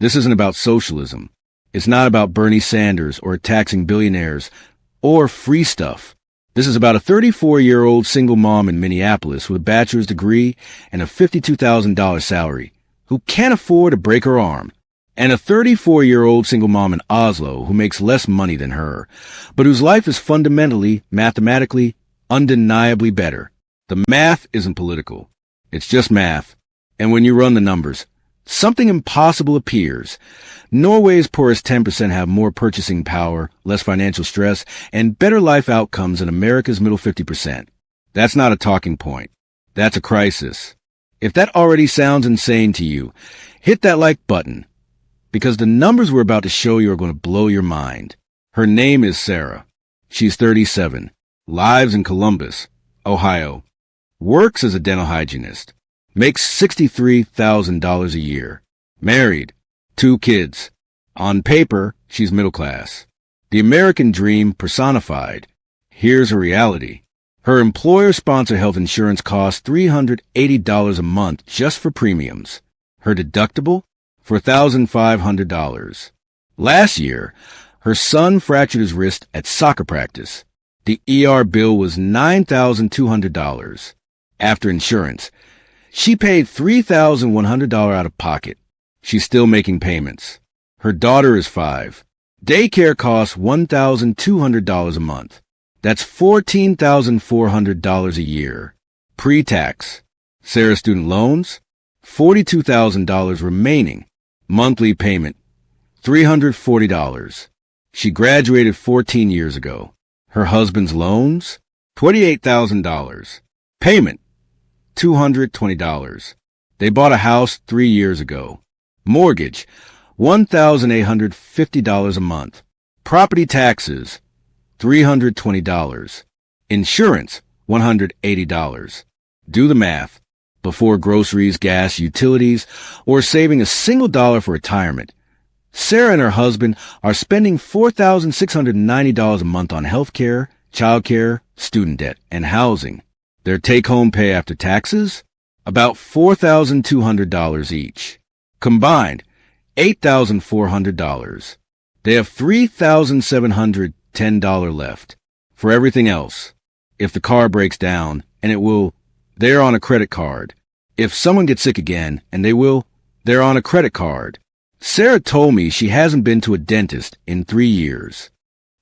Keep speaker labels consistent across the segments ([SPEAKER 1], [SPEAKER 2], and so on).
[SPEAKER 1] This isn't about socialism. It's not about Bernie Sanders or taxing billionaires or free stuff. This is about a 34-year-old single mom in Minneapolis with a bachelor's degree and a $52,000 salary who can't afford to break her arm, and a 34-year-old single mom in Oslo who makes less money than her, but whose life is fundamentally, mathematically, undeniably better. The math isn't political. It's just math. And when you run the numbers, something impossible appears. Norway's poorest 10% have more purchasing power, less financial stress, and better life outcomes than America's middle 50%. That's not a talking point. That's a crisis. If that already sounds insane to you, hit that like button, because the numbers we're about to show you are going to blow your mind. Her name is Sarah. She's 37, lives in Columbus, Ohio, works as a dental hygienist, makes $63,000 a year, married, 2 kids. On paper, she's middle class. The American dream personified. Here's her reality. Her employer-sponsored health insurance costs $380 a month just for premiums. Her deductible? $4,500. Last year, her son fractured his wrist at soccer practice. The ER bill was $9,200. After insurance, she paid $3,100 out of pocket. She's still making payments. Her daughter is 5. Daycare costs $1,200 a month. That's $14,400 a year. Pre-tax. Sarah's student loans? $42,000 remaining. Monthly payment? $340. She graduated 14 years ago. Her husband's loans? $28,000. Payment? $220. They bought a house 3 years ago. Mortgage, $1,850 a month. Property taxes, $320. Insurance, $180. Do the math. Before groceries, gas, utilities, or saving a single dollar for retirement, Sarah and her husband are spending $4,690 a month on health care, child care, student debt, and housing. Their take-home pay after taxes? About $4,200 each. Combined, $8,400. They have $3,710 left. For everything else, if the car breaks down, and it will, they're on a credit card. If someone gets sick again, and they will, they're on a credit card. Sarah told me she hasn't been to a dentist in 3 years.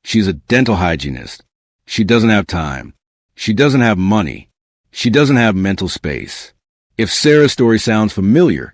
[SPEAKER 1] She's a dental hygienist. She doesn't have time. She doesn't have money. She doesn't have mental space. If Sarah's story sounds familiar,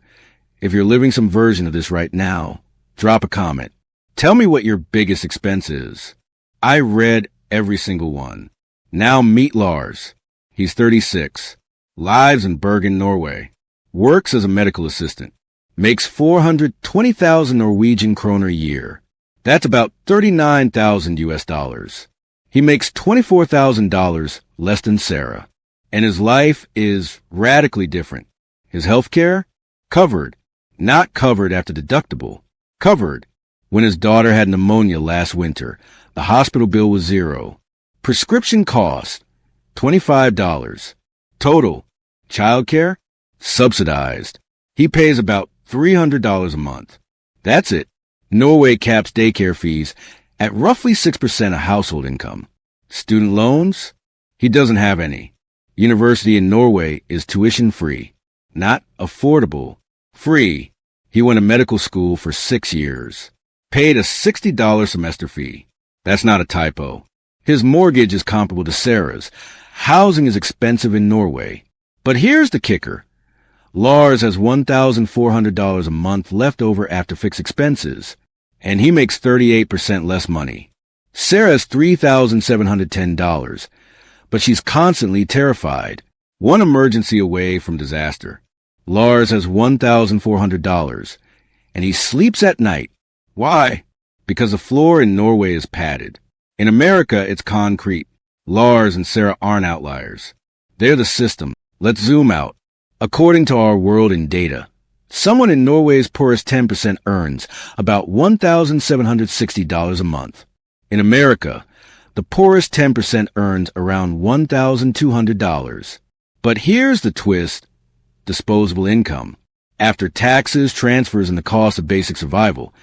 [SPEAKER 1] if you're living some version of this right now, drop a comment. Tell me what your biggest expense is. I read every single one. Now meet Lars. He's 36, lives in Bergen, Norway, works as a medical assistant, makes 420,000 Norwegian kroner a year. That's about 39,000 US dollars. He makes $24,000 less than Sarah, and his life is radically different. His health care? Covered. Not covered after deductible. Covered. When his daughter had pneumonia last winter, the hospital bill was $0. Prescription cost, $25. Total. Childcare? Subsidized. He pays about $300 a month. That's it. Norway caps daycare fees at roughly 6% of household income. Student loans? He doesn't have any. University in Norway is tuition free. Not affordable. Free. He went to medical school for 6 years. Paid a $60 semester fee. That's not a typo. His mortgage is comparable to Sarah's. Housing is expensive in Norway. But here's the kicker. Lars has $1,400 a month left over after fixed expenses, and he makes 38% less money. Sarah has $3,710, but she's constantly terrified, one emergency away from disaster. Lars has $1,400, and he sleeps at night. Why? Because the floor in Norway is padded. In America, it's concrete. Lars and Sarah aren't outliers. They're the system. Let's zoom out. According to our world in data, someone in Norway's poorest 10% earns about $1,760 a month. In America, the poorest 10% earns around $1,200. But here's the twist: disposable income. After taxes, transfers, and the cost of basic survival,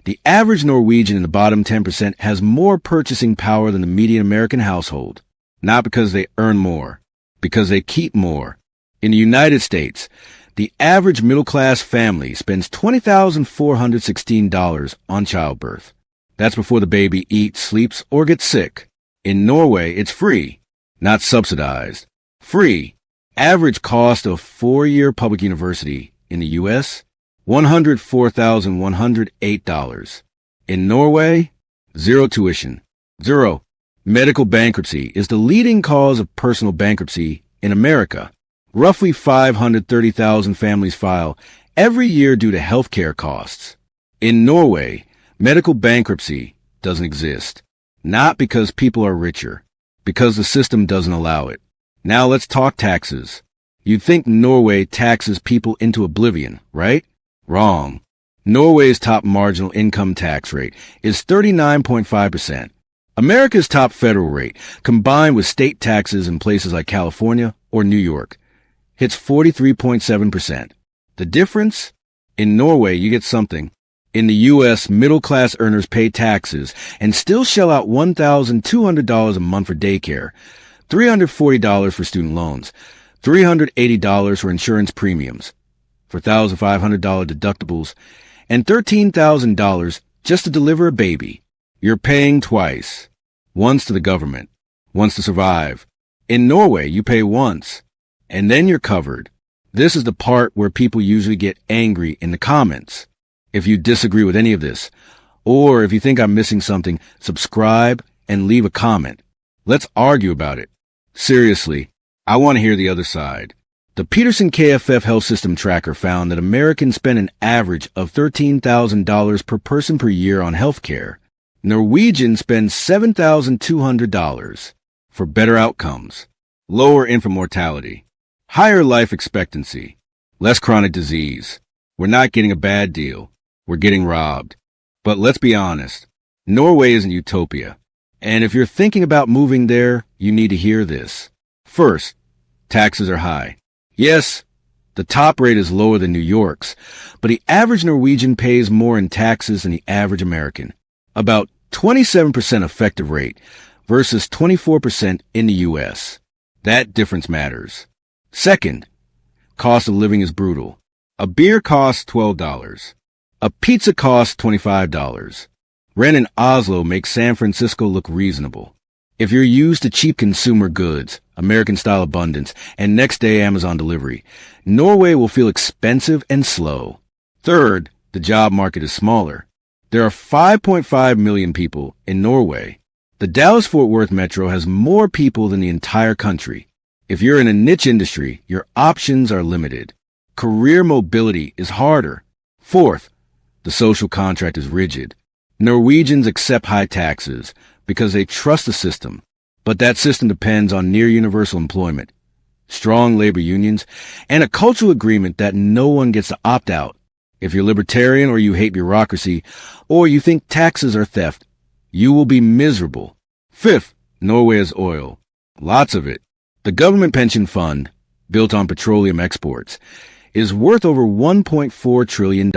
[SPEAKER 1] the average Norwegian in the bottom 10% has more purchasing power than the median American household. Not because they earn more, because they keep more. In the United States, the average middle-class family spends $20,416 on childbirth. That's before the baby eats, sleeps, or gets sick. In Norway, it's free, not subsidized. Free. Average cost of four-year public university in the U.S., $104,108. In Norway, zero tuition. Zero. Medical bankruptcy is the leading cause of personal bankruptcy in America. Roughly 530,000 families file every year due to healthcare costs. In Norway, medical bankruptcy doesn't exist. Not because people are richer, because the system doesn't allow it. Now let's talk taxes. You'd think Norway taxes people into oblivion, right? Wrong. Norway's top marginal income tax rate is 39.5%. America's top federal rate, combined with state taxes in places like California or New York, hits 43.7%. The difference? In Norway, you get something. In the U.S., middle-class earners pay taxes and still shell out $1,200 a month for daycare, $340 for student loans, $380 for insurance premiums, for $1,500 deductibles, and $13,000 just to deliver a baby. You're paying twice. Once to the government, once to survive. In Norway, you pay once, and then you're covered. This is the part where people usually get angry in the comments. If you disagree with any of this, or if you think I'm missing something, subscribe and leave a comment. Let's argue about it. Seriously, I want to hear the other side. The Peterson KFF Health System Tracker found that Americans spend an average of $13,000 per person per year on health care. Norwegians spend $7,200 for better outcomes, lower infant mortality, higher life expectancy, less chronic disease. We're not getting a bad deal. We're getting robbed. But let's be honest, Norway isn't utopia. And if you're thinking about moving there, you need to hear this. First, taxes are high. Yes, the top rate is lower than New York's, but the average Norwegian pays more in taxes than the average American. About 27% effective rate versus 24% in the U.S. That difference matters. Second, cost of living is brutal. A beer costs $12. A pizza costs $25. Rent in Oslo makes San Francisco look reasonable. If you're used to cheap consumer goods, American-style abundance, and next-day Amazon delivery, Norway will feel expensive and slow. Third, the job market is smaller. There are 5.5 million people in Norway. The Dallas-Fort Worth metro has more people than the entire country. If you're in a niche industry, your options are limited. Career mobility is harder. Fourth, the social contract is rigid. Norwegians accept high taxes because they trust the system, but that system depends on near-universal employment, strong labor unions, and a cultural agreement that no one gets to opt out. If you're libertarian or you hate bureaucracy, or you think taxes are theft, you will be miserable. Fifth, Norway has oil. Lots of it. The government pension fund, built on petroleum exports, is worth over $1.4 trillion.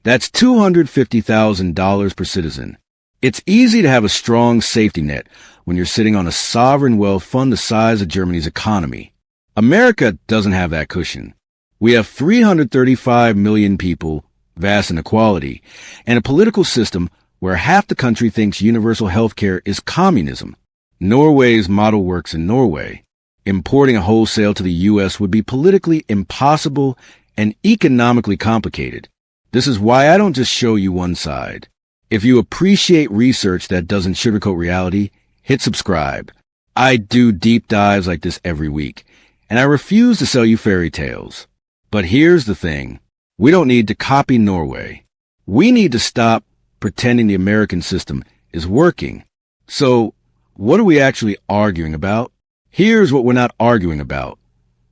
[SPEAKER 1] That's $250,000 per citizen. It's easy to have a strong safety net when you're sitting on a sovereign wealth fund the size of Germany's economy. America doesn't have that cushion. We have 335 million people, vast inequality, and a political system where half the country thinks universal health care is communism. Norway's model works in Norway. Importing a wholesale to the U.S. would be politically impossible and economically complicated. This is why I don't just show you one side. If you appreciate research that doesn't sugarcoat reality, hit subscribe. I do deep dives like this every week, and I refuse to sell you fairy tales. But here's the thing. We don't need to copy Norway. We need to stop pretending the American system is working. So, what are we actually arguing about? Here's what we're not arguing about.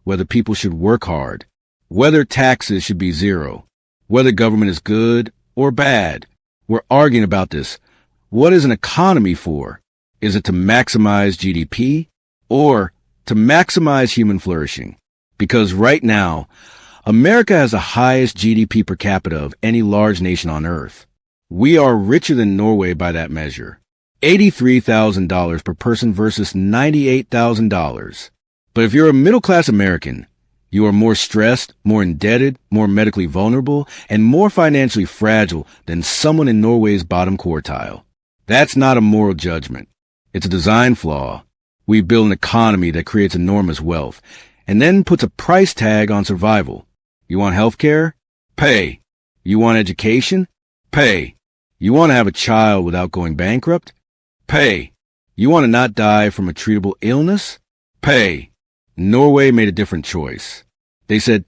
[SPEAKER 1] Whether people should work hard. Whether taxes should be zero. Whether government is good or bad. We're arguing about this. What is an economy for? Is it to maximize GDP or to maximize human flourishing? Because right now, America has the highest GDP per capita of any large nation on earth. We are richer than Norway by that measure. $83,000 per person versus $98,000. But if you're a middle-class American, you are more stressed, more indebted, more medically vulnerable, and more financially fragile than someone in Norway's bottom quartile. That's not a moral judgment. It's a design flaw. We build an economy that creates enormous wealth and then puts a price tag on survival. You want health care? Pay. You want education? Pay. You want to have a child without going bankrupt? Pay. You want to not die from a treatable illness? Pay. Norway made a different choice. They said,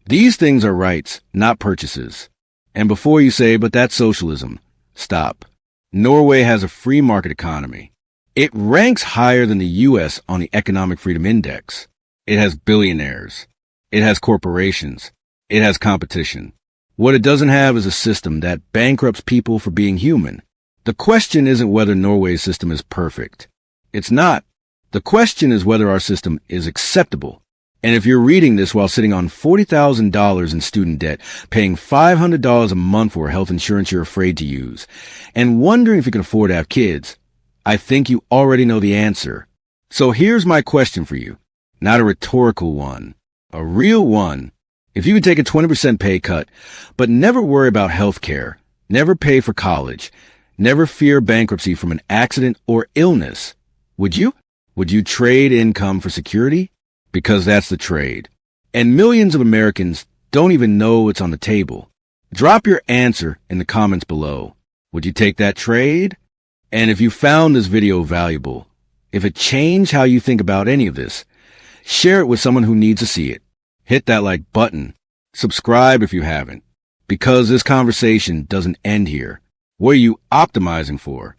[SPEAKER 1] these things are rights, not purchases. And before you say, but that's socialism, stop. Norway has a free market economy. It ranks higher than the U.S. on the Economic Freedom Index. It has billionaires. It has corporations. It has competition. What it doesn't have is a system that bankrupts people for being human. The question isn't whether Norway's system is perfect. It's not. The question is whether our system is acceptable. And if you're reading this while sitting on $40,000 in student debt, paying $500 a month for health insurance you're afraid to use, and wondering if you can afford to have kids, I think you already know the answer. So here's my question for you. Not a rhetorical one. A real one. If you could take a 20% pay cut, but never worry about health care, never pay for college, never fear bankruptcy from an accident or illness, would you? Would you trade income for security? Because that's the trade. And millions of Americans don't even know it's on the table. Drop your answer in the comments below. Would you take that trade? And if you found this video valuable, if it changed how you think about any of this, share it with someone who needs to see it. Hit that like button. Subscribe if you haven't. Because this conversation doesn't end here. What are you optimizing for?